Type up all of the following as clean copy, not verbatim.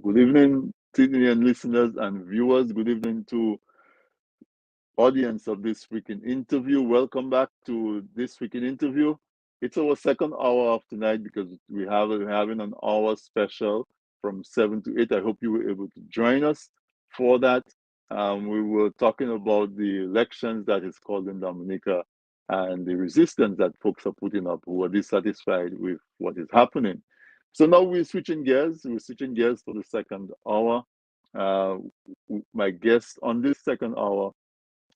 Good evening, TDN listeners and viewers. Good evening to audience of this weekend interview. Welcome back to this weekend interview. It's our second hour of tonight because we're having an hour special from 7 to 8. I hope you were able to join us for that. We were talking about the elections that is called in Dominica and the resistance that folks are putting up who are dissatisfied with what is happening. So now we're switching gears. We're switching gears for the second hour. Uh, my guest on this second hour,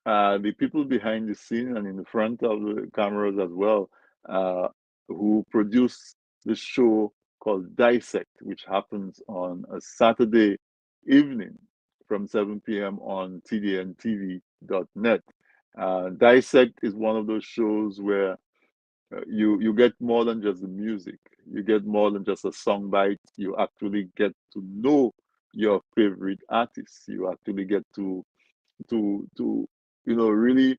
the people behind the scene and in the front of the cameras as well, uh, who produce the show called Dissect, which happens on a Saturday evening from 7 p.m. on tdntv.net. Dissect is one of those shows where you get more than just the music. You get more than just a song bite. You actually get to know your favorite artists. You actually get to really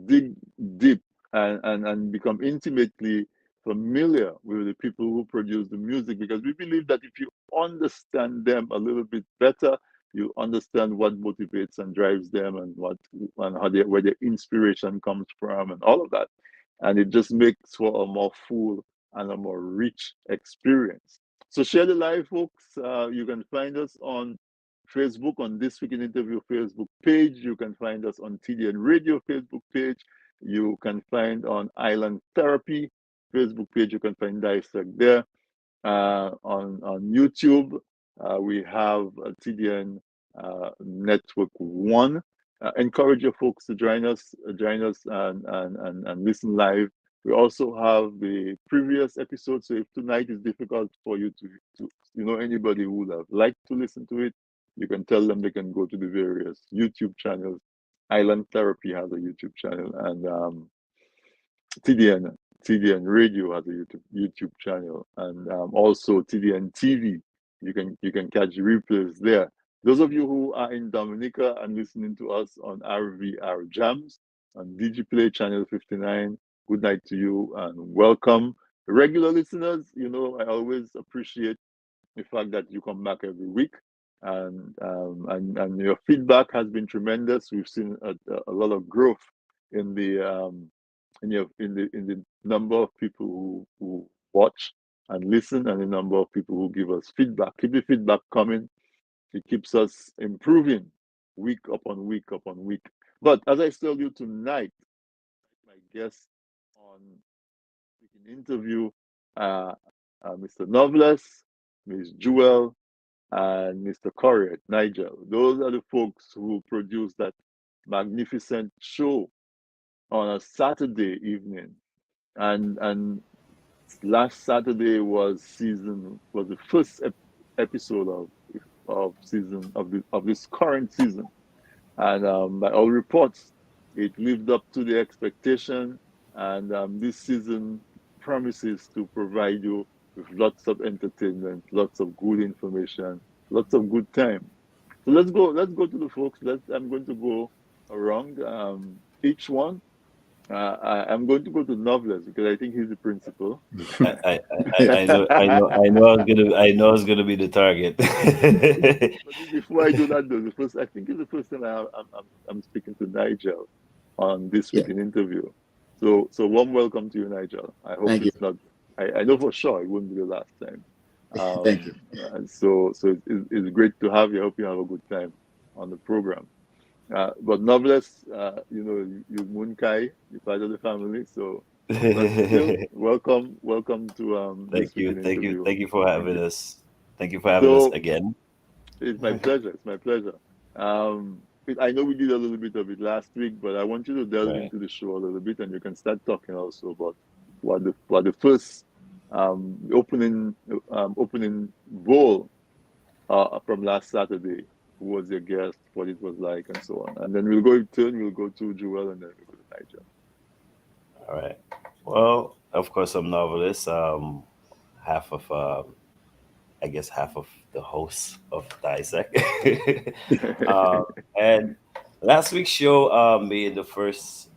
dig deep and become intimately familiar with the people who produce the music, because we believe that if you understand them a little bit better, you understand what motivates and drives them and what and where their inspiration comes from and all of that, and it just makes for a more full and a more rich experience. So share the live, folks. You can find us on Facebook, on This Week in Interview Facebook page. You can find us on TDN Radio Facebook page. You can find on Island Therapy Facebook page. You can find Dissect there. On YouTube, we have TDN Network One. Encourage your folks to join us and listen live. We also have the previous episode. So if tonight is difficult for you to anybody who would have liked to listen to it, you can tell them they can go to the various YouTube channels. Island Therapy has a YouTube channel, and TDN TDN Radio has a YouTube channel, and also TDN TV. You can catch replays there. Those of you who are in Dominica and listening to us on RVR Jams on DigiPlay channel 59, good night to you and welcome. Regular listeners, I always appreciate the fact that you come back every week, and your feedback has been tremendous. We've seen a lot of growth in the in the number of people who watch and listen, and the number of people who give us feedback. Keep the feedback coming. It keeps us improving week upon week upon week. But as I tell you tonight, my guest on speaking interview, uh, Mr. Novelist, Ms. Jewel, and Mr. Corey, Nigel. Those are the folks who produce that magnificent show on a Saturday evening. And last Saturday was the first episode of season of this current season, and by all reports, it lived up to the expectation. And this season promises to provide you with lots of entertainment, lots of good information, lots of good time. So let's go to the folks. I'm going to go around each one. I'm going to go to Novelist because I think he's the principal. I know I was gonna be the target. But before I do that, though, I think it's the first time I'm speaking to Nigel on this Yeah, weekend interview. So warm welcome to you, Nigel. I hope thank you, it's not. I know for sure it wouldn't be the last time. thank you. And so it's great to have you. I hope you have a good time on the program. But Novelist, you Munkai, you're part of the family. So, but still, welcome to this weekend interview. Thank you for Thank having you. us. Thank you for having us So again. it's my pleasure. It's my pleasure. I know we did a little bit of it last week, but I want you to delve Right. into the show a little bit, and you can start talking also about what the first opening bowl from last Saturday. Who was your guest? What it was like, and so on. And then we'll go in turn. We'll go to Joel, and then we'll go to Nigel. All right. Well, of course, I'm novelist. Half of I guess half of the host of Dissect. um, and last week's show made the first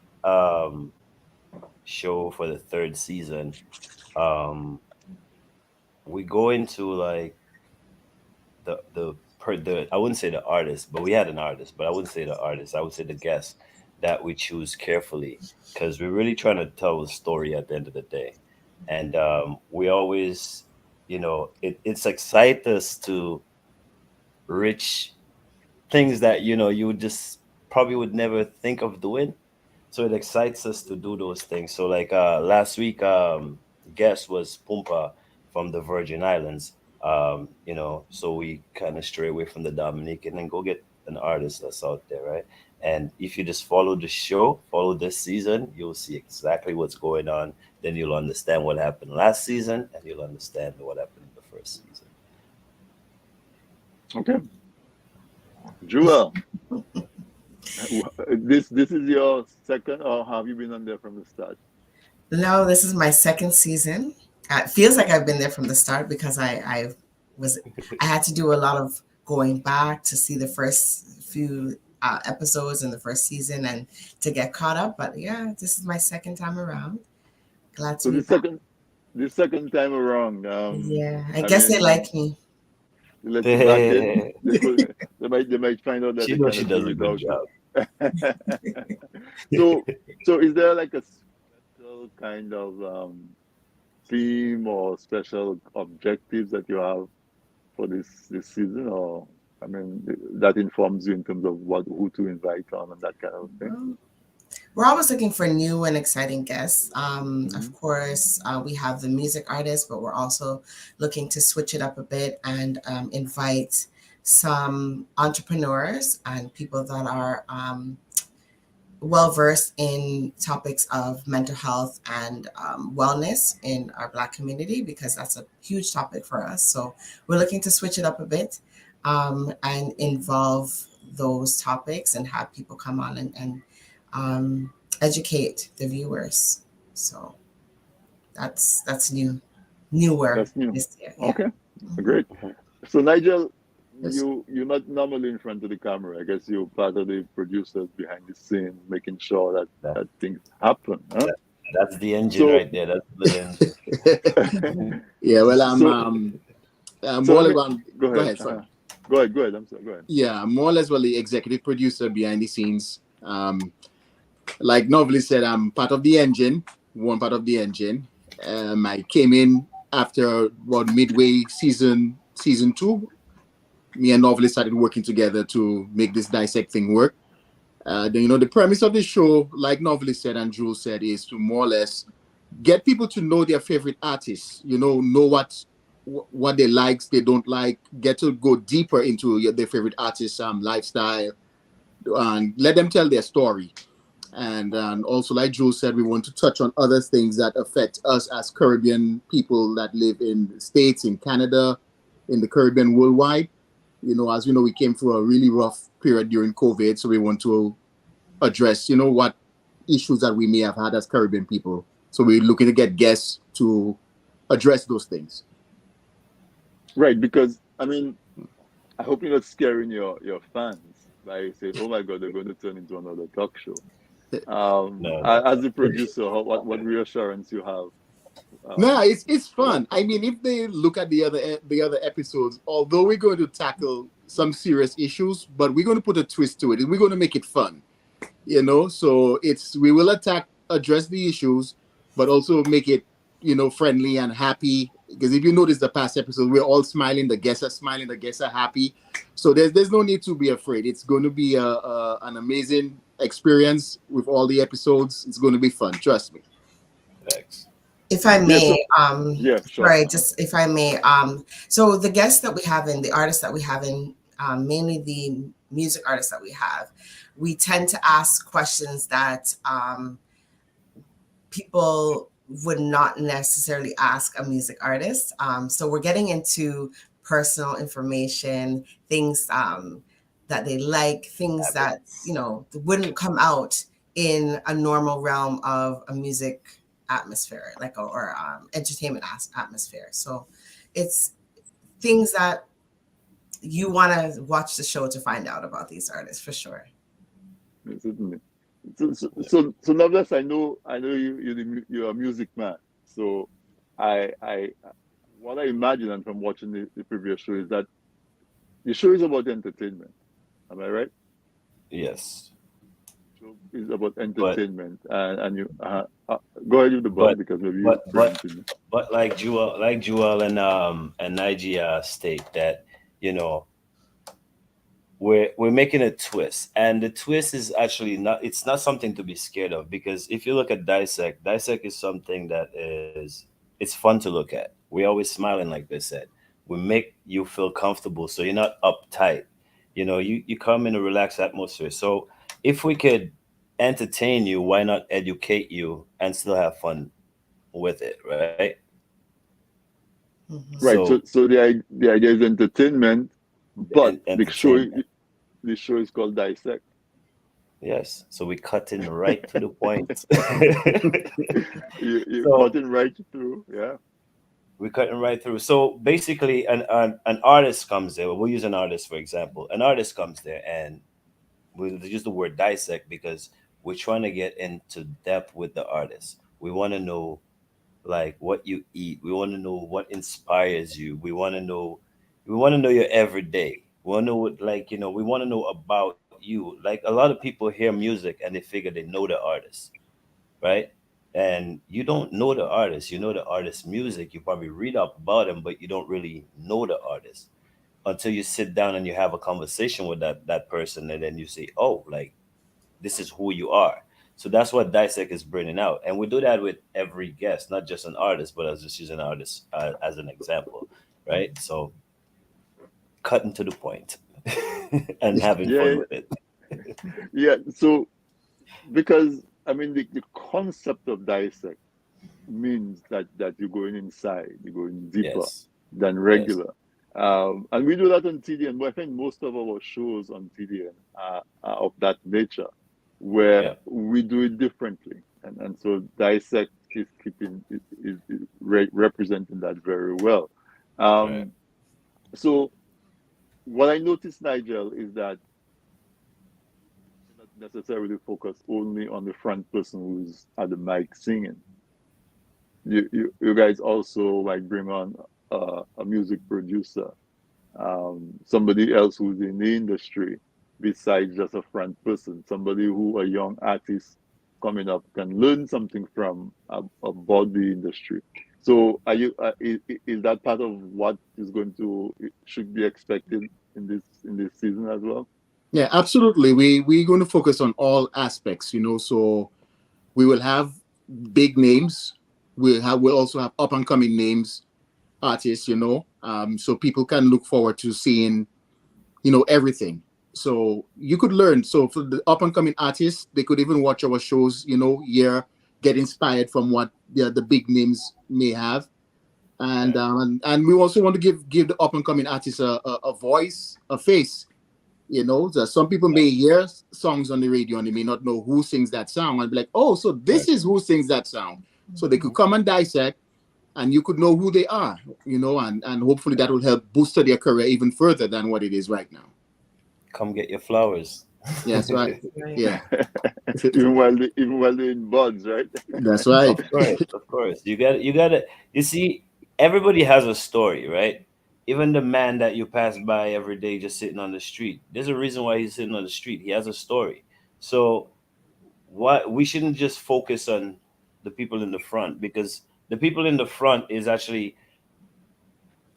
show for the third season. Um, we go into like the I wouldn't say the artist, but we had an artist, but I wouldn't say the artist. I would say the guest that we choose carefully because we're really trying to tell a story at the end of the day, and we always, it's excite us to reach things that you would just probably would never think of doing. So it excites us to do those things. So like last week, guest was Pumpa from the Virgin Islands. So we kind of stray away from the Dominican and go get an artist that's out there, right? And if you just follow the show, follow this season, you'll see exactly what's going on. Then you'll understand what happened last season, and you'll understand what happened in the first season. Okay, Jewel, this is your second, or have you been on there from the start? No, this is my second season. It feels like I've been there from the start because was I had to do a lot of going back to see the first few episodes in the first season and to get caught up. But yeah, this is my second time around. Glad to So be back. the second time around, Yeah, I I guess they mean, like me. they let you back in. They could, they might find out that She they knows she cannot do does a good without job. you. So, is there like a special kind of theme or special objectives that you have for this season, or I mean, that informs you in terms of who to invite on and that kind of thing? Well, we're always looking for new and exciting guests. Hmm. Of course, we have the music artists, but we're also looking to switch it up a bit and invite some entrepreneurs and people that are well versed in topics of mental health and wellness in our Black community because that's a huge topic for us. So we're looking to switch it up a bit and involve those topics and have people come on and educate the viewers. So that's newer That's new. this year. Yeah. Okay, Mhm. great. So Nigel, Yes. you're not normally in front of the camera. I guess you're part of the producers behind the scene, making sure that That, that things happen, huh? that that's the engine So, right there. That's the little engine. Yeah, well, so, I'm so more let or me less on. go Go ahead. ahead, sorry. Go ahead. I'm sorry. Go ahead. Yeah, I'm more or less well the executive producer behind the scenes. Like Novelist said, I'm part of the engine, one part of the engine. I came in after about midway season two. Me and Novelist started working together to make this dissect thing work. Then the premise of the show, like Novelist said and Jules said, is to more or less get people to know their favorite artists. Know what they likes, they don't like. Get to go deeper into their favorite artists' lifestyle, and let them tell their story. And also, like Jules said, we want to touch on other things that affect us as Caribbean people that live in the States, in Canada, in the Caribbean worldwide. As we know, we came through a really rough period during COVID, so we want to address, what issues that we may have had as Caribbean people. So we're looking to get guests to address those things. Right, because I mean, I hope you're not scaring your fans by saying, "Oh my God, they're going to turn into another talk show." No, no, As a producer, what reassurance you have? No, it's For that fun. I purpose. mean, if they look at the other episodes, although we're going to tackle some serious issues, but we're going to put a twist to it, and we're going to make it fun. So we will address the issues, but also make it friendly and happy. Because if you notice the past episode, we're all smiling, the guests are smiling, the guests are happy. So there's no need to be afraid. It's going to be an amazing experience with all the episodes. It's going to be fun, trust me. thanks. If I Yeah. may, So yeah, sure. sorry, just if I may, so the guests that we have in, the artists that we have in, mainly the music artists that we have, we tend to ask questions that people would not necessarily ask a music artist. So we're getting into personal information, things that they like, things that Habits. wouldn't come out in a normal realm of a music atmosphere, like or entertainment atmosphere. So it's things that you want to watch the show to find out about these artists for sure. Certainly. So Navlas, I know you're a music man. So I what I imagine and from watching the previous show is that the show is about entertainment. Am I right? Yes. Show is about But entertainment, and you go ahead with the ball but because maybe you but but preempted me. but like Jewel and Nigeria state that, you know, we're making a twist, and the twist is actually not, it's not something to be scared of, because if you look at Dissect is something that is, it's fun to look at. We're always smiling, like they said. We make you feel comfortable, so you're not uptight. You know, you come in a relaxed atmosphere. So if we could entertain you, why not educate you and still have fun with it, right? Mhm. Right. So So the idea is entertainment, but and entertainment. the show is called Dissect. Yes. So we cut in right to the point. You're So cutting right through. Yeah. we're cutting right through. So basically, an artist comes there. We'll use an artist for example. An artist comes there, and we'll use the word dissect because we're trying to get into depth with the artist. We want to know like what you eat. We want to know what inspires you. We want to know your everyday. We want to know what, like, you know, we want to know about you. Like a lot of people hear music and they figure they know the artist, right? And you don't know the artist. You know the artist's music. You probably read up about him, but you don't really know the artist until you sit down and you have a conversation with that person, and then you say, "Oh, like this is who you are." So that's what Dissect is bringing out, and we do that with every guest, not just an artist, but I was just using an artist as an example, right? So cutting to the point and having fun Yeah. with it. Yeah. So because I mean the concept of Dissect means that you're going inside, you're going deeper Yes, than yes, regular. And we do that on TDN, but I think most of our shows on TDN are of that nature, where yeah, we do it differently. And so Dissect is keeping representing that very well. right, Um, so what I noticed, Nigel, is that you're not necessarily focused only on the front person who's at the mic singing. You guys also like bring on a music producer, somebody else who's in the industry besides just a front person, somebody who a young artist coming up can learn something from about the industry. So is that part of what is going to should be expected in this season as well? Yeah, absolutely. We're going to focus on all aspects, you know. So we will have big names. We'll also have up and coming names, artists, you know. So people can look forward to seeing, you know, everything. So you could learn. So for the up and coming artists, they could even watch our shows, you know, here, get inspired from what the big names may have. And right, and we also want to give the up and coming artists a voice, a face. You know, that some people yeah, may hear songs on the radio and they may not know who sings that song and be like, oh, so this right. is who sings that song. So they could come and dissect and you could know who they are, you know, and hopefully that will help boost their career even further than what it is right now. Come get your flowers. Yes, right. Right. Yeah, Even while they're in buds, right? that's right. Of course, of course. You got to, you see, everybody has a story, right? Even the man that you pass by every day just sitting on the street. There's a reason why he's sitting on the street. He has a story. So why we shouldn't just focus on the people in the front, because the people in the front is actually,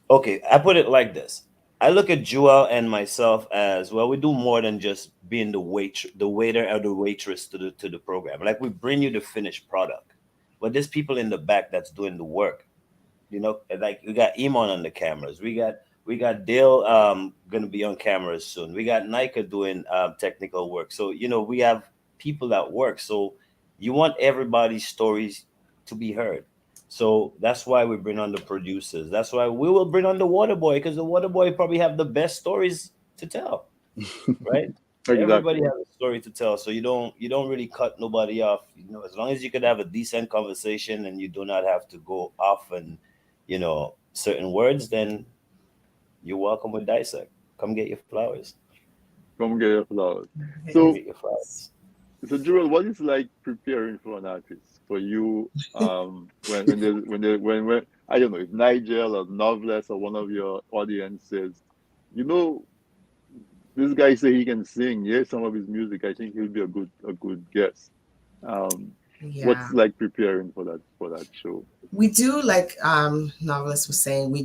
okay, I put it like this. I look at Joel and myself as well. We do more than just being the waiter or the waitress to the program. Like we bring you the finished product, but there's people in the back that's doing the work. You know, like we got Iman on the cameras. We got Dale gonna be on cameras soon. We got Nika doing technical work. So you know we have people that work. So you want everybody's stories to be heard. So that's why we bring on the producers. That's why we will bring on the water boy, because the water boy probably have the best stories to tell, right? Everybody Exactly. has a story to tell, so you don't really cut nobody off. You know, as long as you could have a decent conversation and you do not have to go off and certain words, then you're welcome with Dissect. Come get your flowers. Come get your flowers. Come So get your flowers. So, Joel, what is like preparing for an artist for you? When I don't know if Nigel or Novelist or one of your audience says, you know, this guy say he can sing. Here's some of his music. I think he'll be a good guest. Um, Yeah. what's like preparing for that show? We do, like Novelist was saying, we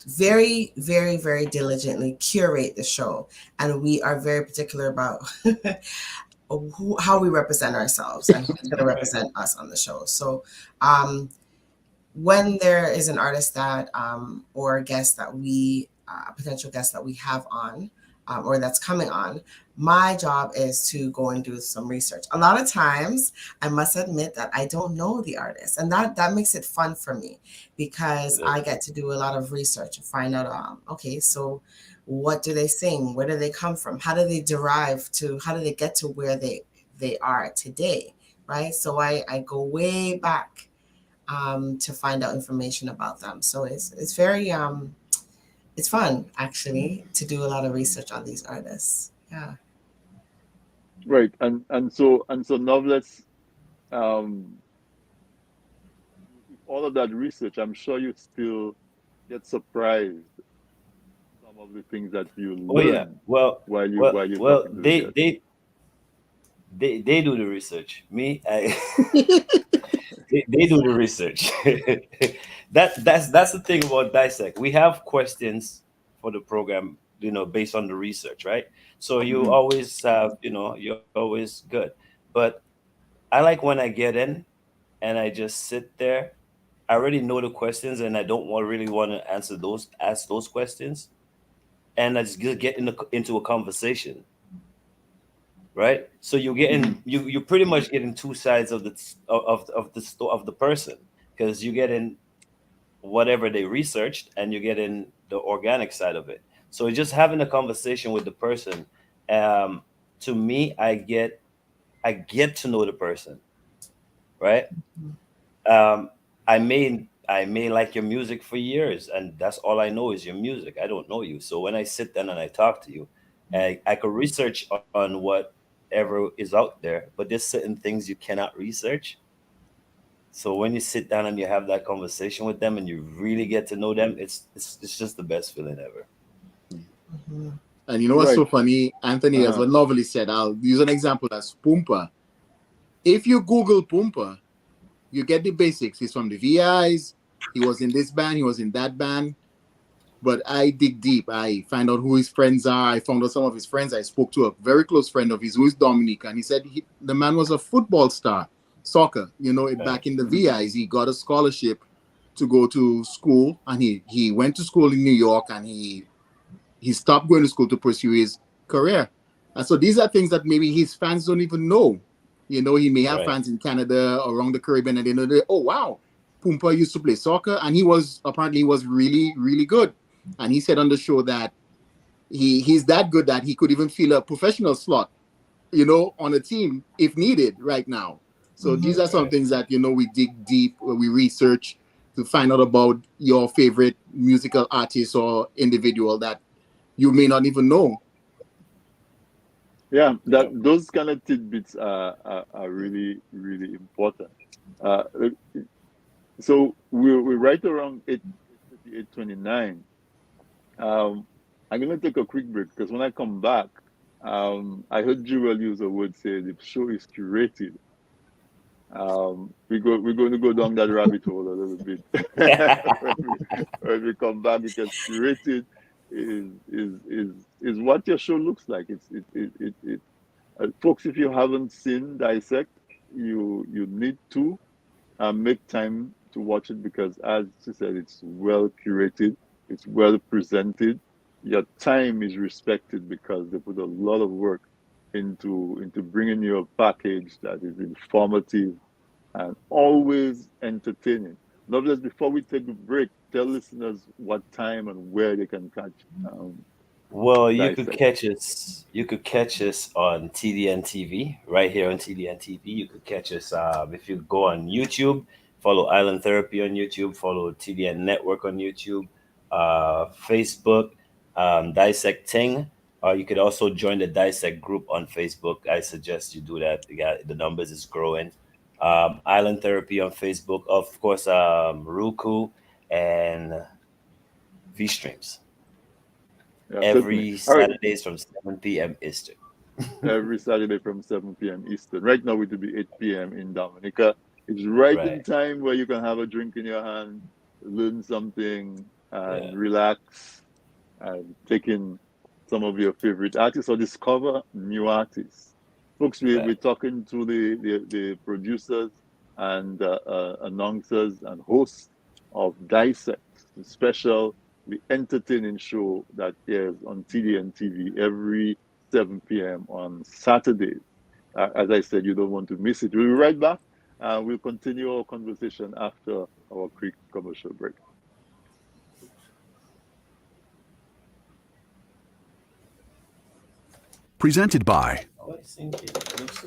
very, very, very diligently curate the show, and we are very particular about how we represent ourselves and who's going to represent us on the show. So um, when there is an artist that or a guest that a potential guest that we have on, or that's coming on, my job is to go and do some research. A lot of times I must admit that I don't know the artist, and that makes it fun for me, because It I is. get to do a lot of research and find out, okay, so what do they sing, where do they come from, how do they get to where they are today, right? So I go way back to find out information about them. So it's very it's fun actually to do a lot of research on these artists. Yeah. Right, and so Novelist, um, with all of that research, I'm sure you still get surprised some of the things that you Oh yeah. learn Well, while you're talking to the they guests. they do the research. Me, I they do the research. That's the thing about Dissect. We have questions for the program, based on the research, right? So you Hmm. always have, you're always good. But I like when I get in and I just sit there. I already know the questions and I don't really want to ask those questions, and I just get into a conversation, right? So you get Hmm. in, you pretty much getting two sides of the person, because you get in whatever they researched and you get in the organic side of it. So just having a conversation with the person, um, to me, I get to know the person, right? Um, I may like your music for years, and that's all I know is your music. I don't know you. So when I sit down and I talk to you, I could research on whatever is out there, but there's certain things you cannot research. So when you sit down and you have that conversation with them and you really get to know them, it's just the best feeling ever. Mm-hmm. And you know what's Right. so funny, Anthony, as Uh-huh. what Novelist said, I'll use an example as Pumpa. If you Google Pumpa, you get the basics. He's from the VIs. He was in this band. He was in that band. But I dig deep. I find out who his friends are. I found out some of his friends. I spoke to a very close friend of his who is Dominic, and he said the man was a football star, soccer. Right. Back in the Hmm. VIs, he got a scholarship to go to school, and he went to school in New York, and he stopped going to school to pursue his career. And so these are things that maybe his fans don't even know. He may have Right. fans in Canada, around the Caribbean, and they know, oh wow, Pumpa used to play soccer, and he was really, really good. And he said on the show that he's that good that he could even fill a professional slot, on a team if needed right now. So these Mm-hmm. are some Right. things that we dig deep, we research to find out about your favorite musical artist or individual that you may not even know. Yeah, that Yep. those kind of tidbits are really really important. Uh, so we're right around 8:38:29. I'm gonna take a quick break because when I come back, I heard Jewel use a word say the show is curated. We're going to go down that rabbit hole a little bit when we come back, because curated is what your show looks like. Folks, if you haven't seen Dissect, you need to make time to watch it, because, as she said, it's well curated, it's well presented. Your time is respected because they put a lot of work into bringing you a package that is informative and always entertaining. Loveless, before we take a break, tell listeners what time and where they can catch Well, Dissect. you could catch us on TDN TV, right here on TDN TV. You could catch us if you go on YouTube, follow Island Therapy on YouTube, follow TDN Network on YouTube, Facebook, Dissecting. You could also join the Dissect group on Facebook. I suggest you do that. The numbers is growing. Island Therapy on Facebook, of course, Roku and V Streams Yeah, certainly. every All right. Saturdays from 7 p.m. Eastern. Every Saturday from 7 p.m. Eastern. Right now it will be 8 p.m. in Dominica. It's right in Right. time where you can have a drink in your hand, learn something, Yeah. and relax, and take in some of your favorite artists or discover new artists. Folks, we're Right. talking to the producers and announcers and hosts of Dissect, the special, the entertaining show that airs on TDN TV every 7 p.m. on Saturdays. As I said, you don't want to miss it. We'll be right back. We'll continue our conversation after our quick commercial break. Presented by Oh, I think it looks-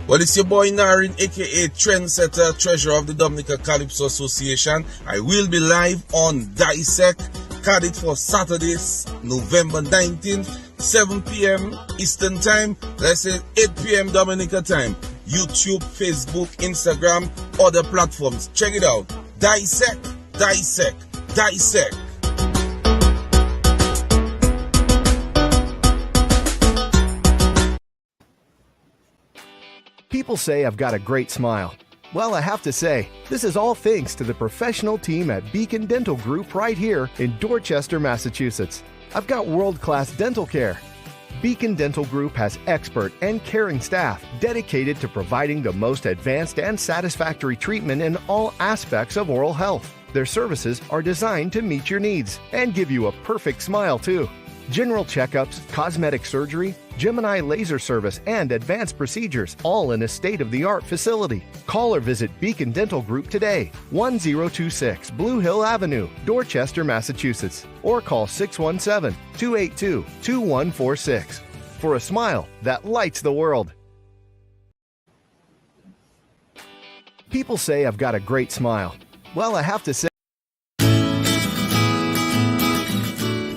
Well, it's your boy Narin, aka Trendsetter, Treasurer of the Dominica Calypso Association. I will be live on Dissect, Cardiff for Saturdays, November 19th, 7 p.m. Eastern Time, let's say 8 p.m. Dominica time. YouTube, Facebook, Instagram, other platforms. Check it out. Dissect, Dissect, Dissect. People say I've got a great smile. Well, I have to say, this is all thanks to the professional team at Beacon Dental Group right here in Dorchester, Massachusetts. I've got world-class dental care. Beacon Dental Group has expert and caring staff dedicated to providing the most advanced and satisfactory treatment in all aspects of oral health. Their services are designed to meet your needs and give you a perfect smile, too. General checkups, cosmetic surgery, Gemini laser service, and advanced procedures, all in a state-of-the-art facility. Call or visit Beacon Dental Group today, 1026 Blue Hill Avenue, Dorchester, Massachusetts, or call 617-282-2146 for a smile that lights the world. People say I've got a great smile. Well, I have to say,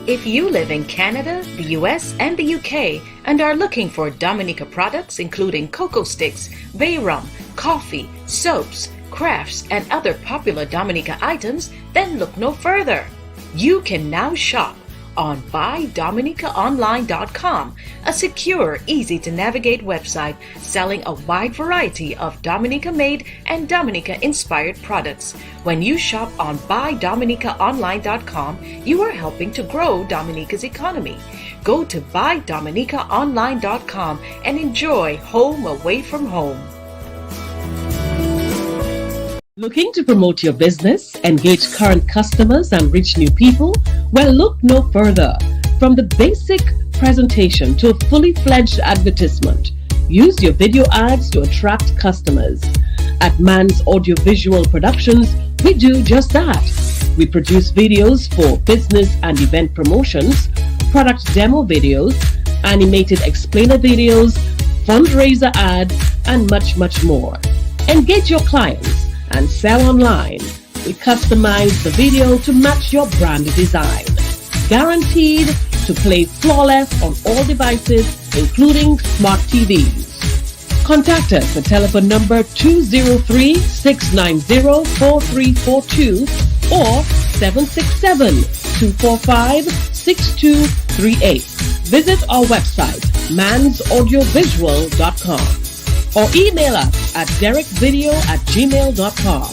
if you live in Canada, the US, and the UK and are looking for Dominica products including cocoa sticks, bay rum, coffee, soaps, crafts, and other popular Dominica items, then look no further. You can now shop on BuyDominicaOnline.com, a secure, easy-to-navigate website selling a wide variety of Dominica-made and Dominica-inspired products. When you shop on BuyDominicaOnline.com, you are helping to grow Dominica's economy. Go to BuyDominicaOnline.com and enjoy home away from home. Looking to promote your business, engage current customers, and reach new people? Well, look no further. From the basic presentation to a fully fledged advertisement, use your video ads to attract customers. At Man's Audiovisual Productions, we do just that. We produce videos for business and event promotions, product demo videos, animated explainer videos, fundraiser ads, and much, much more. Engage your clients and sell online. We customize the video to match your brand design. Guaranteed to play flawless on all devices, including smart TVs. Contact us at telephone number 203-690-4342 or 767-245-6238. Visit our website, mansaudiovisual.com. or email us at derekvideo@gmail.com.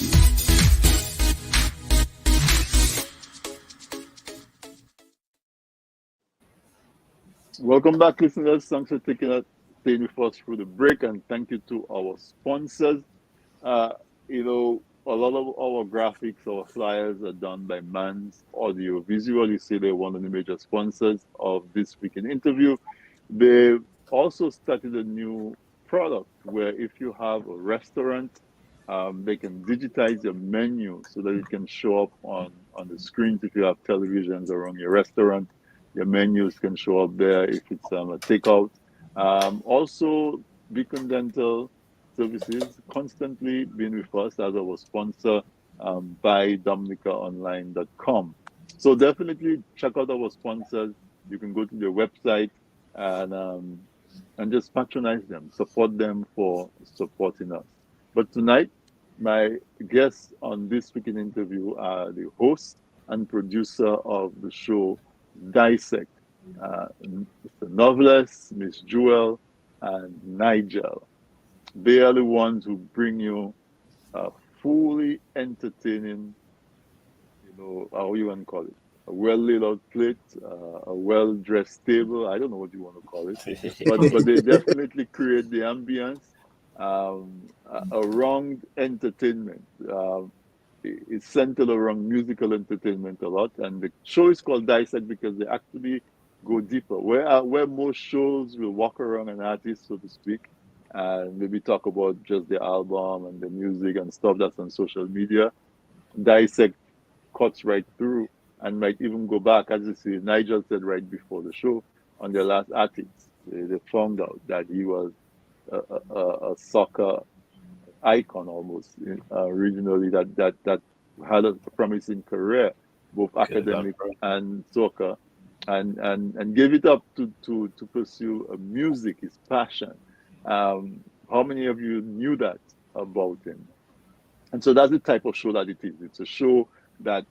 Welcome back, listeners. Thanks for staying with us through the break, and thank you to our sponsors. A lot of our graphics, our flyers are done by Man's Audio Visual. You see, they're one of the major sponsors of this weekend interview. They also started a new product where if you have a restaurant, they can digitize your menu so that it can show up on the screens. If you have televisions around your restaurant, your menus can show up there if it's a takeout. Also, Beacon Dental Services constantly been with us as our sponsor by DominicaOnline.com. So definitely check out our sponsors You can go to their website and just patronize them, support them for supporting us. But tonight, my guests on this speaking interview are the host and producer of the show Dissect, Mr. Novelist, Miss Jewel, and Nigel. They are the ones who bring you a fully entertaining, how you want to call it, a well laid out plate, a well dressed table. I don't know what you want to call it, but they definitely create the ambience around entertainment. It's centered around musical entertainment a lot, and the show is called Dissect because they actually go deeper. Where most shows will walk around an artist, so to speak, and maybe talk about just the album and the music and stuff that's on social media. Dissect cuts right through and might even go back, as you see, Nigel said right before the show on their last artist. They found out that he was a soccer icon almost originally that had a promising career, both academic and soccer, and gave it up to pursue music, his passion. How many of you knew that about him? And so that's the type of show that it is. It's a show that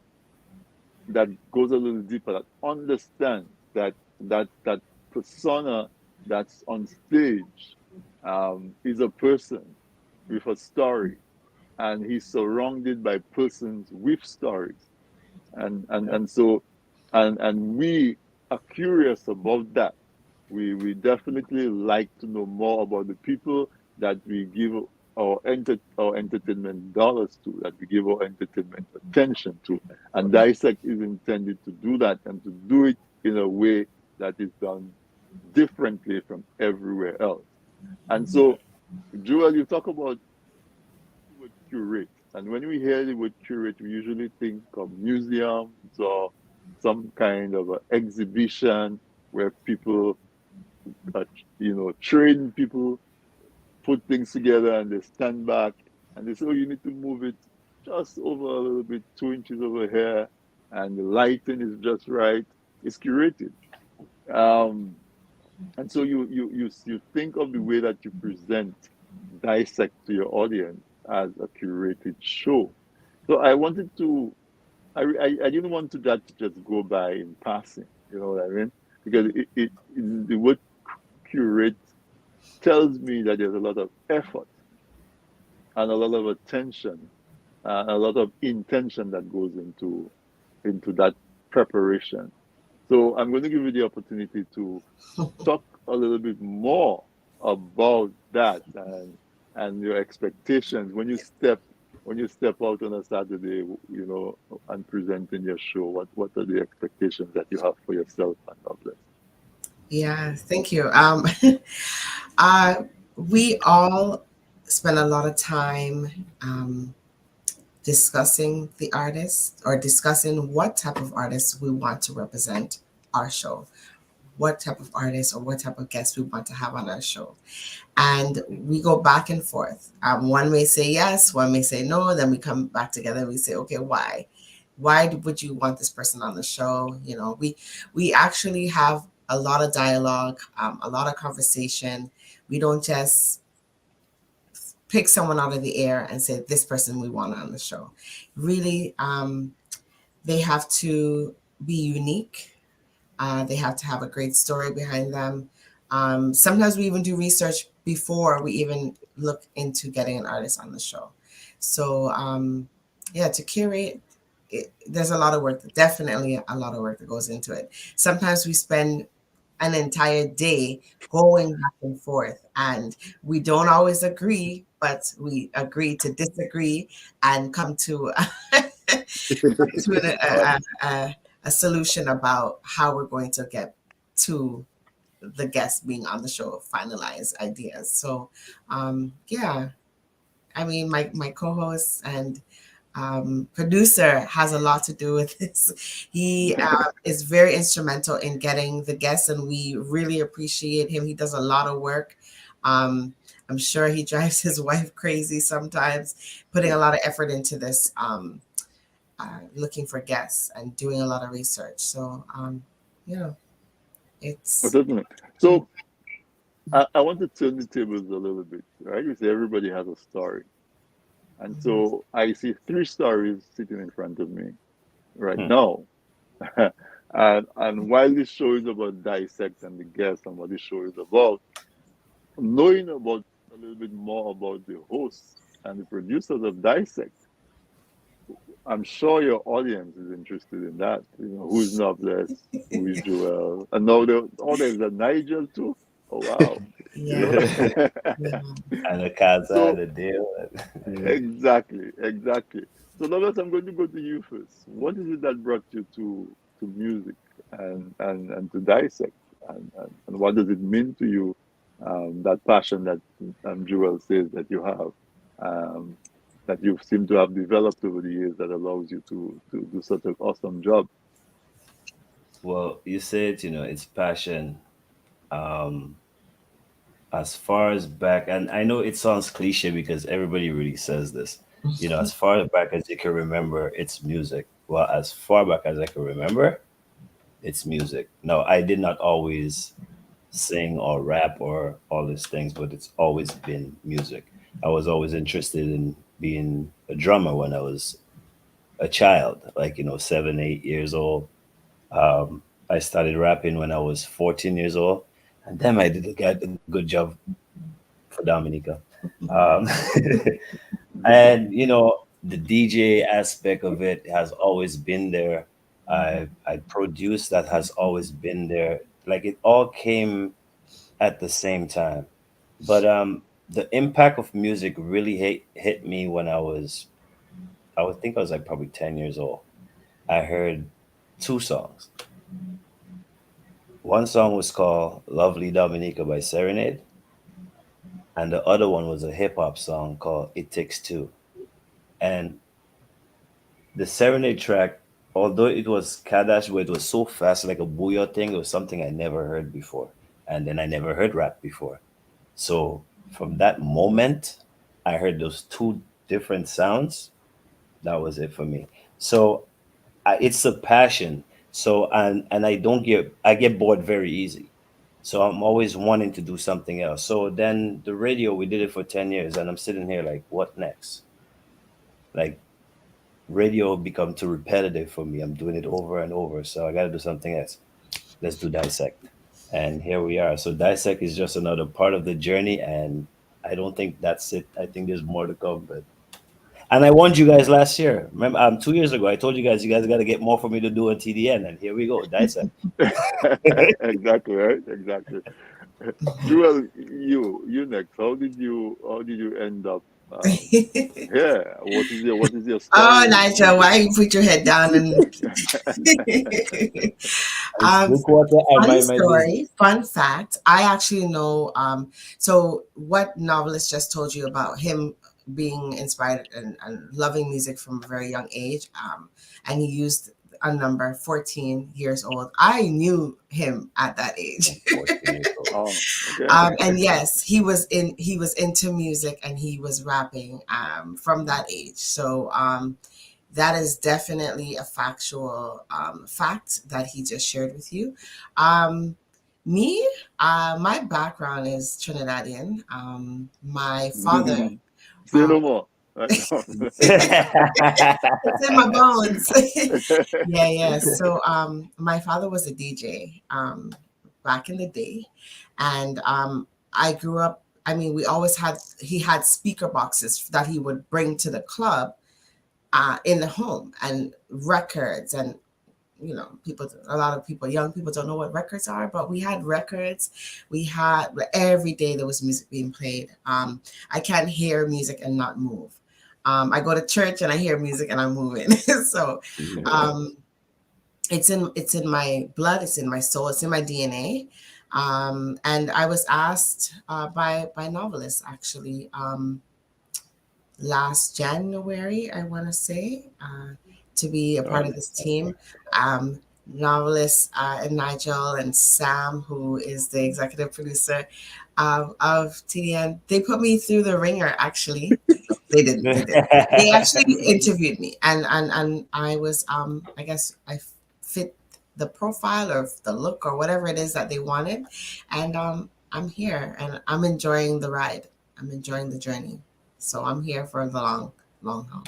goes a little deeper, that understands that persona that's on stage is a person with a story, and he's surrounded by persons with stories, and we are curious about that. We definitely like to know more about the people that we give our entertainment dollars to, that we give our entertainment attention to. And Dissect is intended to do that, and to do it in a way that is done differently from everywhere else. And so, Joel, you talk about the word curate. And when we hear the word curate, we usually think of museums or some kind of exhibition where people, train people, put things together, and they stand back and they say, oh, you need to move it just over a little bit, 2 inches over here, and the lighting is just right. It's curated. And so you think of the way that you present Dissect to your audience as a curated show. So I didn't want that to just go by in passing, you know what I mean? Because the word curate tells me that there's a lot of effort and a lot of attention, a lot of intention that goes into that preparation. So I'm going to give you the opportunity to talk a little bit more about that and your expectations when you step out on a Saturday, and presenting your show. What are the expectations that you have for yourself and others? Yeah, thank you. We all spend a lot of time discussing the artist, or discussing what type of artists we want to represent our show, what type of artist or what type of guest we want to have on our show. And we go back and forth. One may say yes, one may say no. Then we come back together and we say, okay, why? Why would you want this person on the show? We actually have a lot of dialogue, a lot of conversation. We don't just pick someone out of the air and say, this person we want on the show. Really, they have to be unique. They have to have a great story behind them. Sometimes we even do research before we even look into getting an artist on the show. So to curate, there's a lot of work, definitely a lot of work that goes into it. Sometimes we spend an entire day going back and forth, and we don't always agree, but we agree to disagree and come to a solution about how we're going to get to the guest being on the show, finalize ideas. So I mean, my co-host and producer has a lot to do with this. He is very instrumental in getting the guests, and we really appreciate him. He does a lot of work. I'm sure he drives his wife crazy sometimes, putting a lot of effort into this, looking for guests and doing a lot of research. So It's Certainly. So I want to turn the tables a little bit, right? You say everybody has a story. And so I see three stories sitting in front of me right Hmm. now. And while this show is about Dissect and the guests and what this show is about, knowing about a little bit more about the hosts and the producers of Dissect, I'm sure your audience is interested in that. You know, who is Novelist, who is Joel, and now there's a Nigel too. Oh wow, you yeah, know. yeah. And the Kaza and So the deal. exactly. So Novelist, I'm going to go to you first. What is it that brought you to music and to Dissect, and what does it mean to you? That passion that Joel says that you have. Um, that you seem to have developed over the years that allows you to do such an awesome job. Well, you said, it's passion. Um, as far as back, and I know it sounds cliche because everybody really says this, as far back as you can remember, it's music. Well, as far back as I can remember, it's music. No, I did not always sing or rap or all these things, but it's always been music. I was always interested in being a drummer when I was a child, like, 7, 8 years old. I started rapping when I was 14 years old, and then I did get a good job for Dominica. Um, and the DJ aspect of it has always been there. I produced, that has always been there. Like, it all came at the same time. But the impact of music really hit me when I would think I was like probably 10 years old. I heard two songs. One song was called Lovely Dominica by Serenade, and the other one was a hip hop song called It Takes Two. And the Serenade track, although it was Kadash, where it was so fast, like a booyah thing, it was something I never heard before. And then I never heard rap before. So from that moment, I heard those two different sounds. That was it for me. So it's a passion. So and I get bored very easy. So I'm always wanting to do something else. So then the radio, we did it for 10 years, and I'm sitting here like, what next? Like, radio become too repetitive for me. I'm doing it over and over, so I got to do something else. Let's do Dissect, and here we are. So Dissect is just another part of the journey, and I don't think that's it. I think there's more to come. But and I warned you guys last year. Remember, 2 years ago, I told you guys got to get more for me to do on TDN, and here we go, Dissect. Exactly, right? Exactly. Joel, you next. How did you end up? Yeah. What is your Oh, story? Nigel, why you put your head down and It's um, Blue Quarter and funny my story, business. fun fact. I actually know so what novelist just told you about him being inspired and loving music from a very young age. And he used a number 14 years old. I knew him at that age. 14 years old. Oh, okay. And yes, he was into music and he was rapping from that age. So that is definitely a factual fact that he just shared with you. Me, my background is Trinidadian. My father, Say no more. Right now. it's in my bones. Yeah, yeah. So my father was a DJ back in the day, and I grew up. I mean, he had speaker boxes that he would bring to the club in the home, and records, and a lot of people, young people don't know what records are, but we had records. We had every day there was music being played. I can't hear music and not move. I go to church and I hear music and I'm moving. So it's in my blood, it's in my soul, it's in my DNA. And I was asked by novelists actually last January, I want to say, to be a part of this team. Novelists and Nigel and Sam, who is the executive producer of TDN, they put me through the ringer. Actually, they didn't. They did. They actually interviewed me, and I was I guess I fit the profile or the look or whatever it is that they wanted. And I'm here and I'm enjoying the ride. I'm enjoying the journey. So I'm here for the long haul.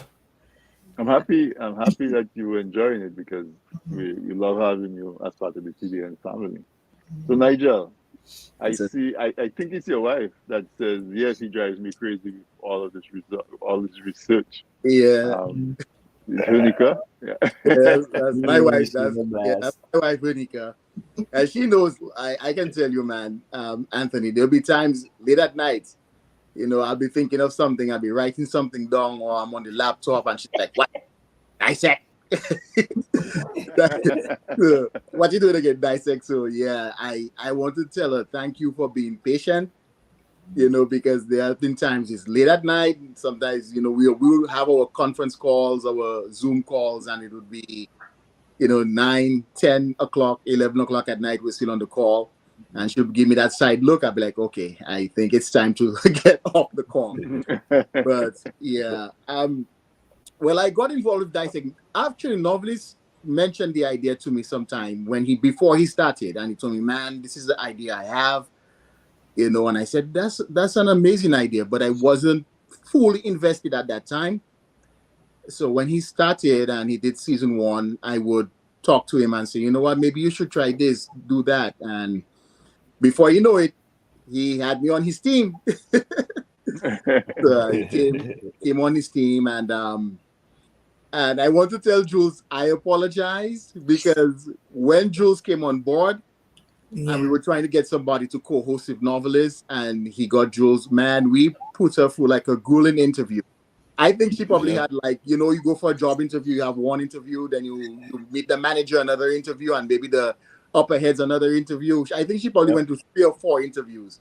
I'm happy. I'm happy that you're enjoying it because Mhm. we love having you as part of the TDN family. So Mhm. Nigel, I It's a, see. I think it's your wife that says yes. He drives me crazy with all of this result, all this research. yeah, Um, it's Veronica. Yeah. that's my Really wife. receive a That's blast. my wife, Veronica. And she knows. I can tell you, man, Anthony. There'll be times late at night. I'll be thinking of something. I'll be writing something down, or I'm on the laptop, and she's like, "What? Dissect." What you doing again, Dissect? So yeah, I want to tell her thank you for being patient. Because there have been times it's late at night. Sometimes we'll have our conference calls, our Zoom calls, and it would be 9, 10 o'clock, 11 o'clock at night. We're still on the call, and she'll give me that side look. I'll be like, okay, I think it's time to get off the call. But yeah, well, I got involved with Dissect. Actually, Novelist mentioned the idea to me sometime before he started, and he told me, "Man, this is the idea I have." And I said, "That's an amazing idea," but I wasn't fully invested at that time. So when he started and he did season 1, I would talk to him and say, "You know what? Maybe you should try this, do that." And before you know it, he had me on his team. He came on his team, and I want to tell Jules, I apologize because when Jules came on board and we Yeah. were trying to get somebody to co-host with Novelist, and he got Jules, man, we put her through like a grueling interview. I think she probably Yep. had like, you go for a job interview, you have one interview, then you meet the manager, another interview, and maybe the upper heads, another interview. I think she probably Yep. went to 3 or 4 interviews.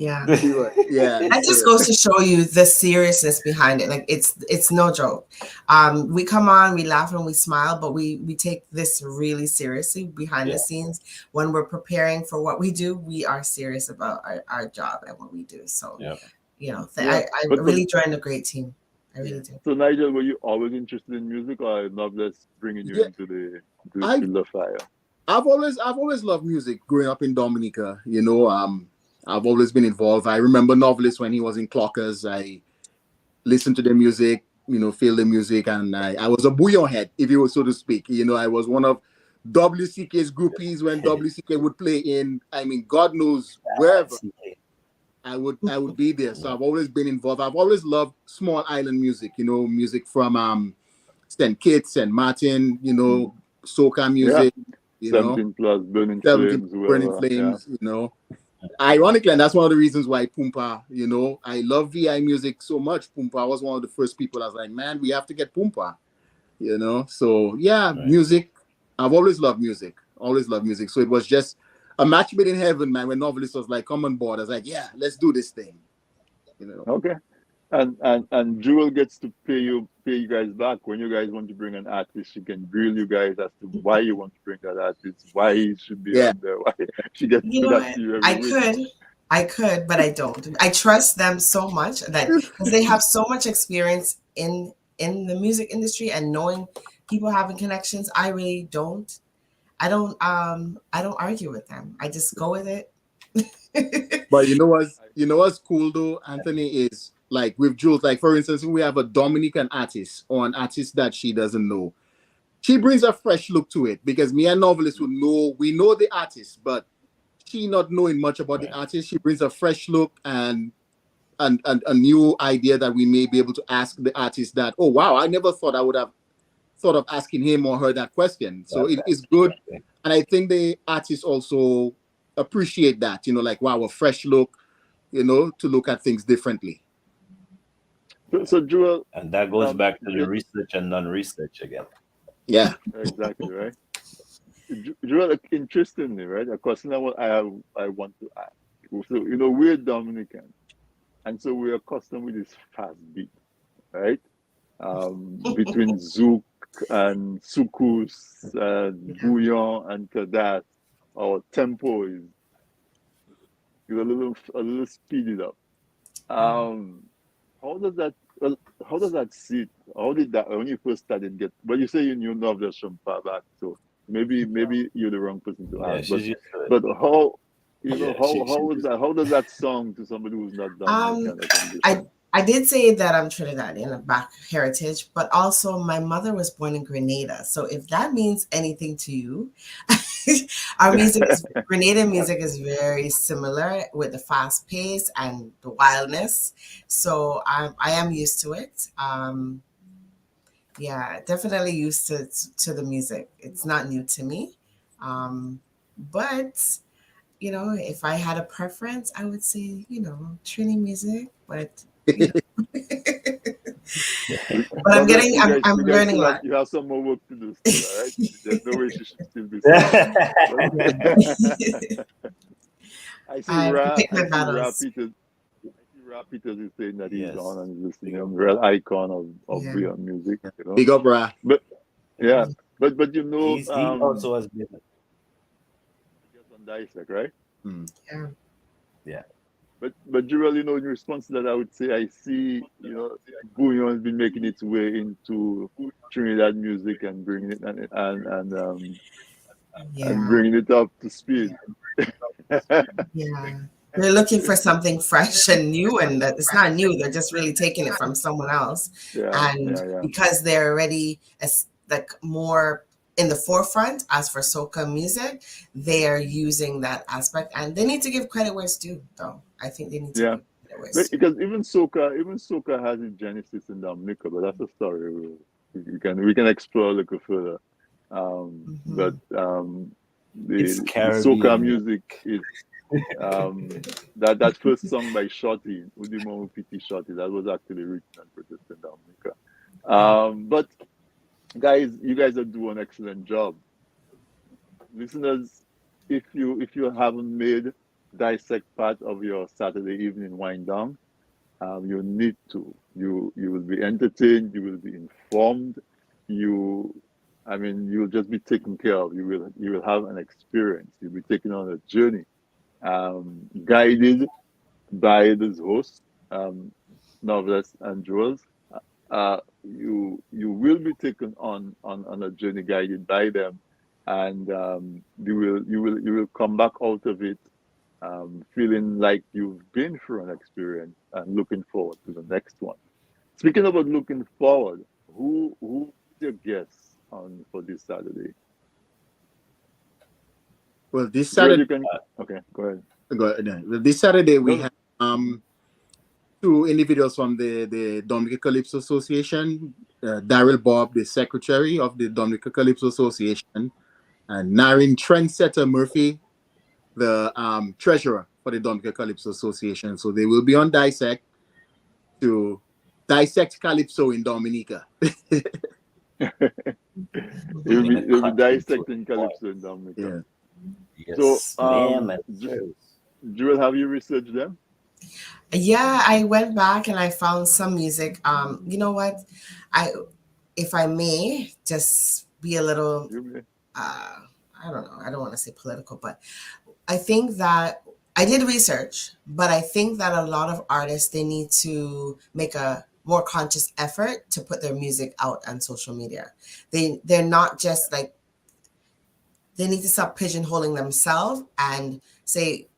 Yeah. Yeah. That just So, goes to show you the seriousness behind it. Like it's no joke. We come on, we laugh and we smile, but we take this really seriously behind the Yeah. scenes. When we're preparing for what we do, we are serious about our job and what we do. So, Yep. Yeah, I but really joined a great team. I yeah. really do. So Nigel, were you always interested in music, or Loveless bringing you yeah, into the I field of fire? I've always loved music growing up in Dominica. I've always been involved. I remember Novelist when he was in Clockers. I listened to the music, feel the music, and I was a bouillon head, if you will, so to speak. I was one of WCK's groupies when WCK would play in, I mean, God knows wherever. I would be there. So Yeah. I've always been involved. I've always loved small island music, music from St. Kitts and Martin, soca Yeah, music, you know, 17 plus, Burning 17 Flames, Burning whoever. Yeah. Flames. Ironically, and that's one of the reasons why Pumpa, I love VI music so much. Pumpa was one of the first people I was like, man, we have to get Pumpa. So yeah, Right. music. I've always loved music. So it was just a match made in heaven, man. When Novelist was like, come on board, I was like, yeah, let's do this thing. You know, Okay. And Jewel gets to pay you guys back when you guys want to bring an artist. She can grill you guys as to why you want to bring that artist, why he should be yeah, on there. Why she gets to You do know that what? to you every week. I could, but I don't. I trust them so much that because they have so much experience in the music industry and knowing people having connections. I really don't. I don't argue with them. I just go with it. but you know what's cool though, Anthony, is like with Jules, like for instance, we have a Dominican artist or an artist that she doesn't know. She brings a fresh look to it because me and Novelist we know the artist, but she not knowing much about the Right. artist, she brings a fresh look and a new idea that we may be able to ask the artist that, oh wow, I never thought I would have thought of asking him or her that question. So That's it is good. And I think the artists also appreciate that, like wow, a fresh look, to look at things differently. So Jewel, and that goes um, back to the it, research and non-research again. Yeah. exactly right. Jewel, interestingly, right? A question I want to ask. So we're Dominican, and so we're accustomed with this fast beat, right? Between Zouk and Sukus and Yeah. Bouillon and Kadas, our tempo is a little speeded up. Mm. Um, how does that well, how does that sit? How did that when you first started get? Well, you say you knew Novels from far back, so maybe you're the wrong person to Yeah, ask. she's used to it. But how Yeah, how is that? How does that sound to somebody who's not Um, Dominican or something I different? I did say that I'm Trinidadian back heritage, but also my mother was born in Grenada. So if that means anything to you, our Grenadian music is very similar with the fast pace and the wildness. So I am used to it. Yeah, definitely used to the music. It's not new to me. But if I had a preference, I would say, Trini music, but you know. But I'm Nonetheless, getting I'm you guys learning a still have lot. you have some more work to do still, all right? There's no way she should still be singing. But I have to pick I my see Ra battles. Peters. I see Ra Peters is saying that he's Yes. on and is listening. A real icon of Yeah. beyond music, Big up, Ra. But yeah, Yeah. but He also has been. just on Dissect, right? Hmm. Yeah. Yeah. But Jewel, in response to that, I would say I see, Bouillon has been making its way into Trinidad music and bringing it and Yeah. bringing it up to speed. Yeah. They're looking for something fresh and new, and that it's not new. They're just really taking it from someone else. And Yeah. because they're already like more in the forefront as for soca music, they are using that aspect, and they need to give credit where it's due, though. I think they need to Yeah. give credit where it's due. Because even soca has its genesis in Dominica, but that's a story we can explore a little further. But Mhm. It's the soca Caribbean. music is that first song by Shorty, Udimo Piti Shorty, that was actually written and produced in Dominica. But guys, you guys are doing an excellent job. Listeners, if you haven't made Dissect part of your Saturday evening wind down, you need to. You will be entertained, you will be informed, you you'll just be taken care of. You will have an experience. You'll be taken on a journey, guided by those hosts, novelists and jewels. You will be taken on a journey guided by them, and you will come back out of it feeling like you've been through an experience and looking forward to the next one. Speaking about looking forward, who is your guest on for this Saturday? Well, this Joel, Saturday, you can. Okay, go ahead. well, this Saturday we No, have mhm. two individuals from the Dominica Calypso Association. Daryl Bob, the secretary of the Dominica Calypso Association, and Narin Trendsetter Murphy, the treasurer for the Dominica Calypso Association. So they will be on Dissect to dissect Calypso in Dominica. You'll In be the you'll be country to dissecting a point. Calypso in Dominica. Yeah. So, Yes, ma'am and sirs. Joel, have you researched them? Yeah, I went back and I found some music. You know what? I, if I may, just be a little, You may. uh, I don't know. I don't want to say political, but I think that I did research, but I think that a lot of artists, they need to make a more conscious effort to put their music out on social media. They're not just like, they need to stop pigeonholing themselves and say,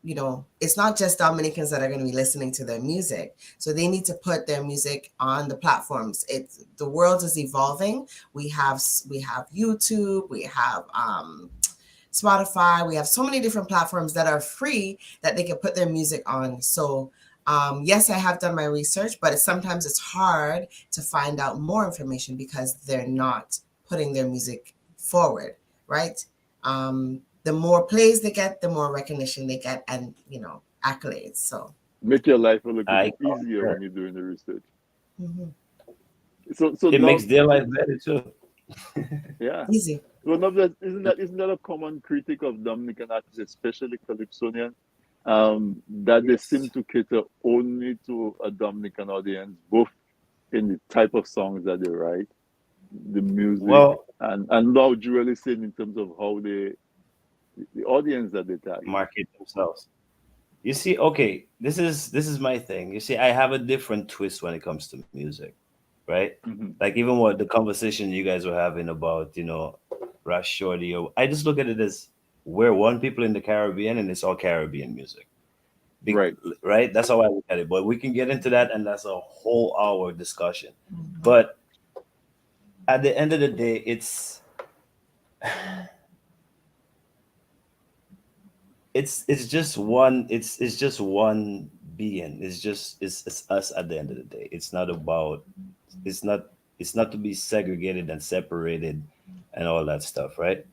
it's not just Dominicans that are going to be listening to their music. So they need to put their music on the platforms. The world is evolving. We have YouTube, we have Spotify, we have so many different platforms that are free that they can put their music on. So yes, I have done my research, but sometimes it's hard to find out more information because they're not putting their music forward, right? The more plays they get, the more recognition they get, and accolades. So Make your life a little I bit easier concur. when you're doing the research. mhm. So It now, makes their life better too. yeah. Easy. So now isn't that a common critic of Dominican artists, especially Calypsonian, that they Yes. seem to cater only to a Dominican audience, both in the type of songs that they write, the music, Well, and now Jewel is saying in terms of how the audience that they target. market themselves. You see, okay, this is my thing. You see, I have a different twist when it comes to music, right? Hmm. Like even what the conversation you guys were having about, Rush Shorty. I just look at it as we're one people in the Caribbean, and it's all Caribbean music. Right. Right? That's how I look at it. But we can get into that, and that's a whole hour discussion. But at the end of the day, it's just one. It's just one being. It's us at the end of the day. It's not about. It's not. It's not to be segregated and separated, and all that stuff, right?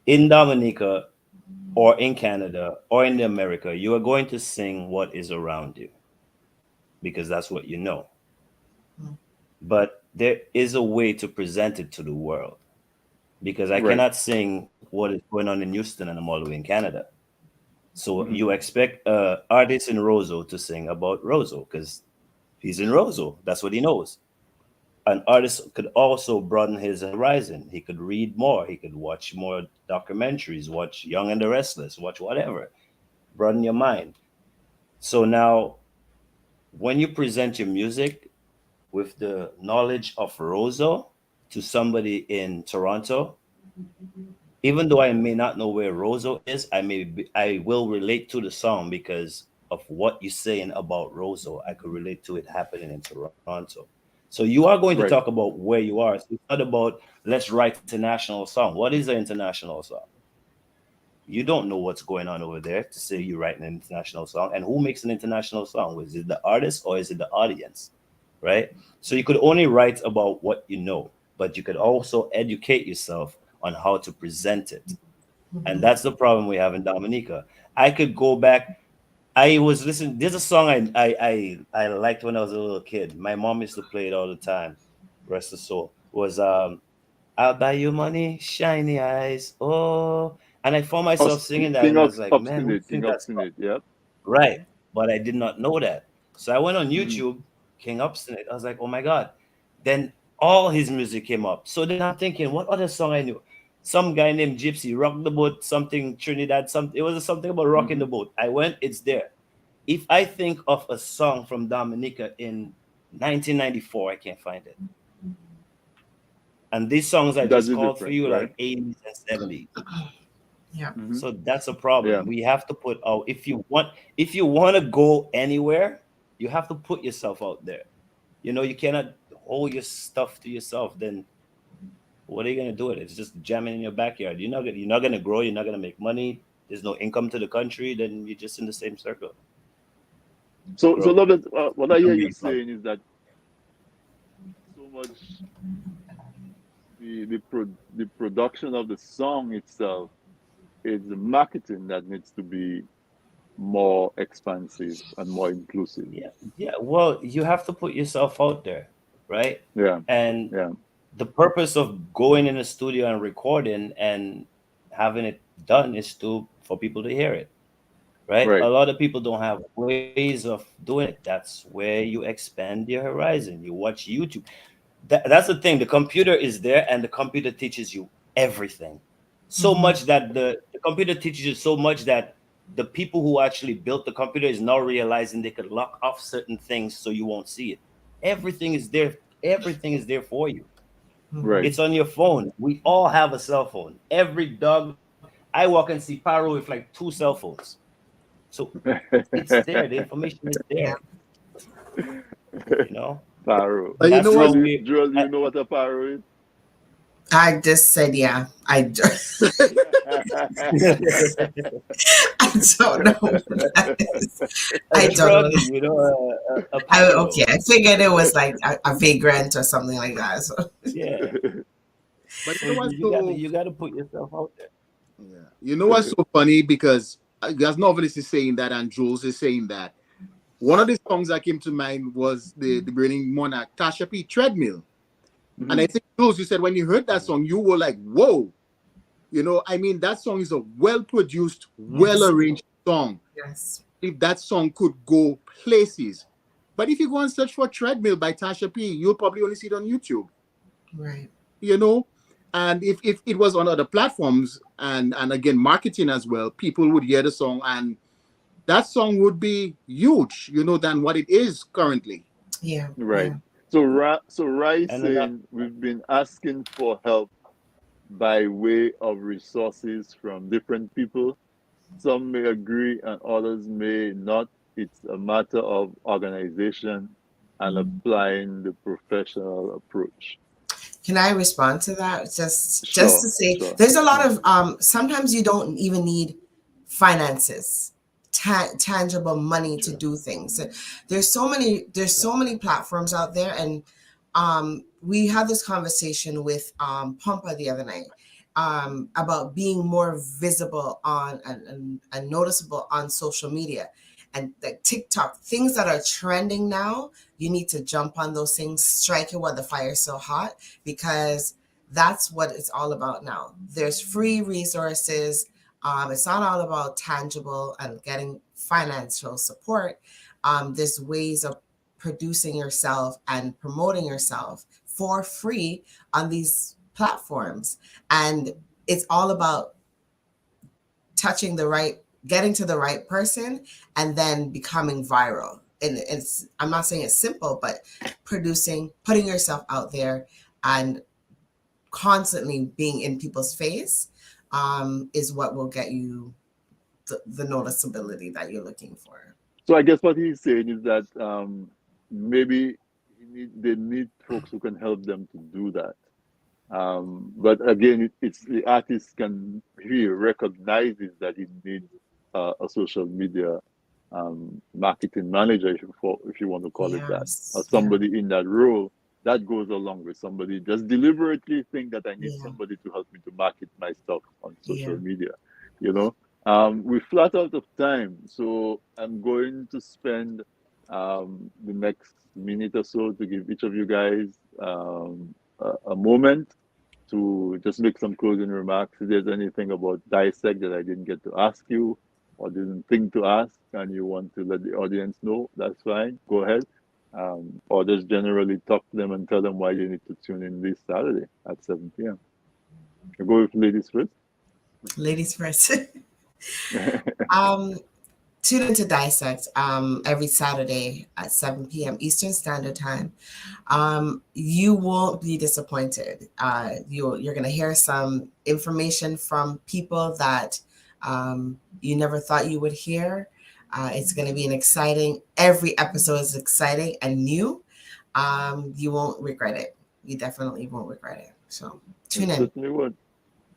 In Dominica, or in Canada, or in America, you are going to sing what is around you because that's what you know. But there is a way to present it to the world because I Right. cannot sing what is going on in Houston and I'm all the way in Canada. So Mhm. you expect artist in Roseau to sing about Roseau because he's in Roseau. That's what he knows. An artist could also broaden his horizon. He could read more. He could watch more documentaries, watch Young and the Restless, watch whatever. Broaden your mind. So now, when you present your music with the knowledge of Roseau to somebody in Toronto, even though I may not know where Roseau is, I will relate to the song because of what you're saying about Roseau. I could relate to it happening in Toronto. So you are going to talk Right. about where you are. So it's not about let's write international song. What is an international song? You don't know what's going on over there to say you write an international song. And who makes an international song? Is it the artist or is it the audience? Right? So you could only write about what you know, but you could also educate yourself on how to present it. And that's the problem we have in Dominica. I could go back. I was listening. There's a song I liked when I was a little kid. My mom used to play it all the time. Rest the soul. Was I'll buy you money, shiny eyes. Oh, and I found myself singing that, King and I of was like, man, who Obstinate. sing King that song? Obstinate. Yep. Right. But I did not know that. So I went on Mhm. YouTube, King Obstinate. I was like, oh my God. Then all his music came up. So then I'm thinking, what other song I knew? Some guy named Gypsy, Rock the Boat, something Trinidad, something. It was something about rocking the Mhm. boat. I went, it's there. If I think of a song from Dominica in 1994, I can't find it. And these songs I That's just the called for difference, you right? like 80s and 70s. Yeah. Mhm. So that's a Yeah. problem. We have to put out if you want to go anywhere, you have to put yourself out there. You cannot hold your stuff to yourself. Then what are you gonna do with it? It's just jamming in your backyard. You're not gonna grow. You're not gonna make money. There's no income to the country. Then you're just in the same circle. So Bro, Lovett, what I I'm hear you being blunt. saying is that so much the production of the song itself is the marketing that needs to be more expansive and more inclusive. Yeah, yeah. Well, you have to put yourself out there, right? Yeah. And Yeah. the purpose of going in a studio and recording and having it done is to for people to hear it, right? A Right. lot of people don't have ways of doing it. That's where you expand your horizon. You watch YouTube. That's the thing. The computer is there, and the computer teaches you everything. So Mm-hmm. much that the computer teaches you so much that the people who actually built the computer is now realizing they could lock off certain things so you won't see it. Everything is there. Everything is there for you. Mm-hmm. Right. It's on your phone. We all have a cell phone. Every dog. I walk and see Paro with like 2 cell phones. So it's there. The information is there. Yeah. You know. Paro. But you That's know how what? Joel, we. Joel, you know what a paro is? I just said, yeah. I don't know what that is. I don't know. Describe it. A Okay, paro. I figured it was like a vagrant or something like that. So, Yeah. But you So know you, what's you got to so you got to put yourself out there. yeah. You know what's so funny because as Novelist is saying that and Jules is saying that. One of the songs that came to mind was the Burning Monarch, Tasha P. Treadmill. And I Mhm. think Jules, you said when you heard that song, you were like, whoa. I mean, that song is a well produced, well yes, arranged song. yes, If that song could go places. But if you go and search for Treadmill by Tasha P, you'll probably only see it on YouTube, right. you know? And if it was on other platforms and again marketing as well, people would hear the song and that song would be huge, than what it is currently. Yeah, Right. yeah. So Rai And another, saying we've been asking for help by way of resources from different people. Some may agree and others may not. It's a matter of organization and applying the professional approach. Can I respond to that? Just Sure, to say, sure. there's a lot of sometimes you don't even need finances, tangible money to Sure. do things. There's so many platforms out there, and we had this conversation with Pumpa the other night about being more visible on and noticeable on social media. And like TikTok, things that are trending now, you need to jump on those things, strike it while the fire's so hot, because that's what it's all about now. There's free resources. It's not all about tangible and getting financial support. There's ways of producing yourself and promoting yourself for free on these platforms. And it's all about getting to the right person and then becoming viral. And I'm not saying it's simple, but putting yourself out there and constantly being in people's face is what will get you the noticeability that you're looking for. So I guess what he's saying is that maybe they need folks who can help them to do that. But again, it's the artist he recognizes that he needs a social media marketing manager, if you want to call it that, or Yes. somebody in that role. That goes along with somebody just deliberately think that I need Yeah. somebody to help me to market my stuff on social Yeah. media. You know, we're flat out of time, so I'm going to spend the next minute or so to give each of you guys a moment to just make some closing remarks. If there's anything about Dissect that I didn't get to ask you or didn't think to ask and you want to let the audience know, that's fine. Go ahead. Or just generally talk to them and tell them why they need to tune in this Saturday at 7 p.m. You go with ladies first. Ladies first. Tune into Dissect every Saturday at 7 p.m. Eastern Standard Time. You won't be disappointed. You're going to hear some information from people that you never thought you would hear. It's going to be every episode is exciting and new. You won't regret it. You definitely won't regret it. So You tune in. certainly would.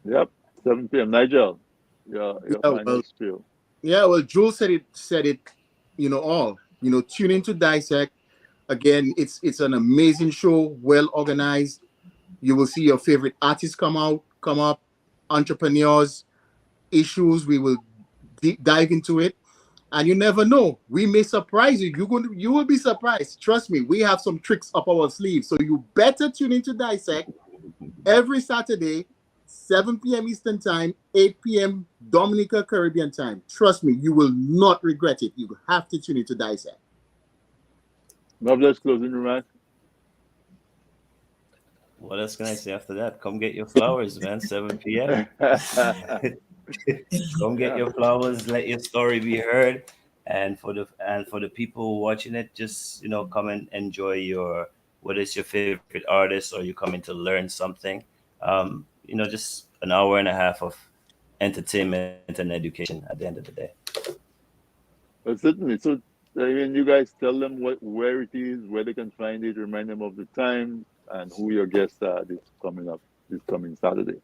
Yep, 7 p.m. Nigel, your Yeah, final spiel. Jules said it, all. Tune into Dissect. Again, it's an amazing show, well organized. You will see your favorite artists come up, entrepreneurs, issues. We will dive into it, and you never know. We may surprise you. You will be surprised. Trust me. We have some tricks up our sleeve, so you better tune into Dissect every Saturday, 7 p.m. Eastern Time, 8 p.m. Dominica Caribbean Time. Trust me, you will not regret it. You have to tune into Dissect. Marvelous closing remarks. What else can I say after that? Come get your flowers, man. 7 p.m. Come get your flowers. Let your story be heard. And for the people watching it, just come and enjoy whether it's your favorite artist or you coming to learn something. Just an hour and a half of entertainment and education at the end of the day. Well, certainly. So, you guys tell them where it is, where they can find it, remind them of the time, and who your guests are this coming Saturday.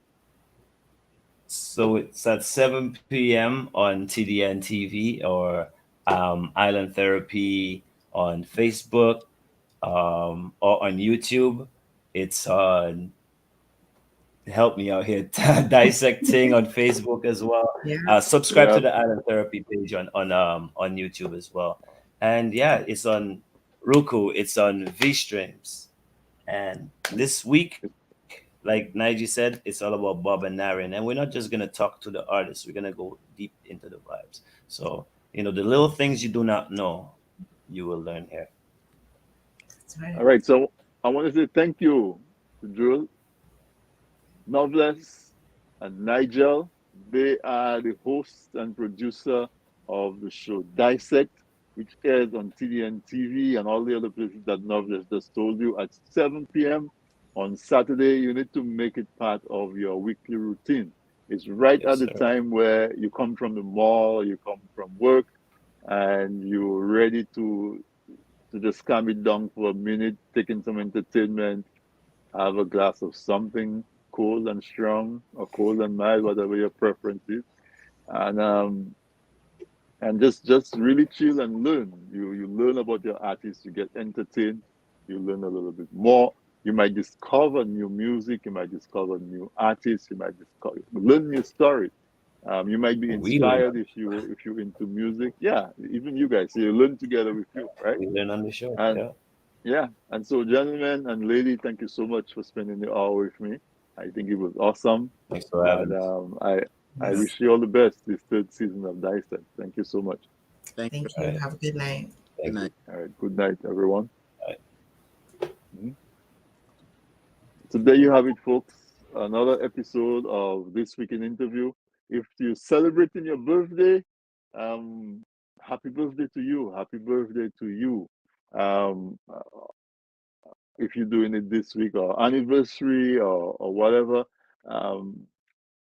So it's at 7 p.m. on TDN TV or Island Therapy on Facebook or on YouTube. It's on help me out here Dissecting on Facebook as well. Yeah. Subscribe to Yep. the Island Therapy page on YouTube as well. And yeah, it's on Roku. It's on V-Streams. And this week, like Nige said, it's all about Bob and Naren. And we're not just going to talk to the artists. We're going to go deep into the vibes. So, the little things you do not know, you will learn here. That's right. All right. So I want to say thank you to Jules, Marvelous, and Nigel. They are the hosts and producer of the show Dissect, which airs on TDN TV and all the other places that Marvelous just told you at 7 p.m. On Saturday, you need to make it part of your weekly routine. It's right Yes, at the sir. time where you come from the mall, you come from work, and you're ready to just calm it down for a minute, taking some entertainment, have a glass of something cold and strong or cold and mild, whatever your preference is, and just really chill and learn. You learn about your artists, you get entertained, you learn a little bit more. You might discover new music, you might discover new artists, you might learn new stories. You might be We learn inspired on if you're into music. Yeah, even you guys. So you learn together with you, right? we learn on the show. And Yeah. yeah, and so gentlemen and lady, thank you so much for spending the hour with me. I think it was awesome, Thanks for and having us. I Yes. wish you all the best this third season of Dissect. Thank you so much. Thank you. Thank All you. right. Have a good night. Good Thank night. you. All right, good night, everyone. All right. Mhm. So there you have it, folks. Another episode of This Week in Interview. If you're celebrating your birthday, um, happy birthday to you. Happy birthday to you. Um, if you're doing it this week or anniversary or whatever. Um,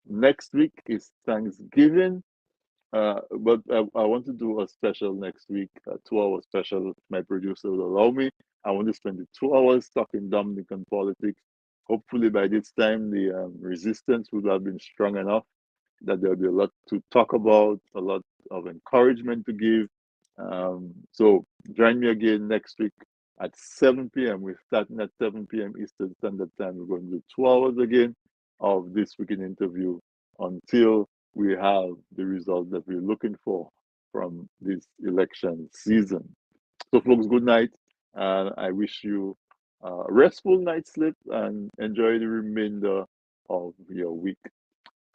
next week is Thanksgiving. But I want to do a special next week, a 2 hour special. If my producer will allow me. I want to spend the 2 hours talking Dominican politics. Hopefully, by this time, the resistance would have been strong enough that there'll be a lot to talk about, a lot of encouragement to give. So join me again next week at 7 p.m. We're starting at 7 p.m. Eastern Standard Time. We're going to do 2 hours again of this weekend interview until we have the result that we're looking for from this election season. So, folks, good night, and I wish you a restful night's sleep and enjoy the remainder of your week.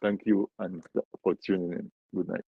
Thank you and for tuning in. Good night.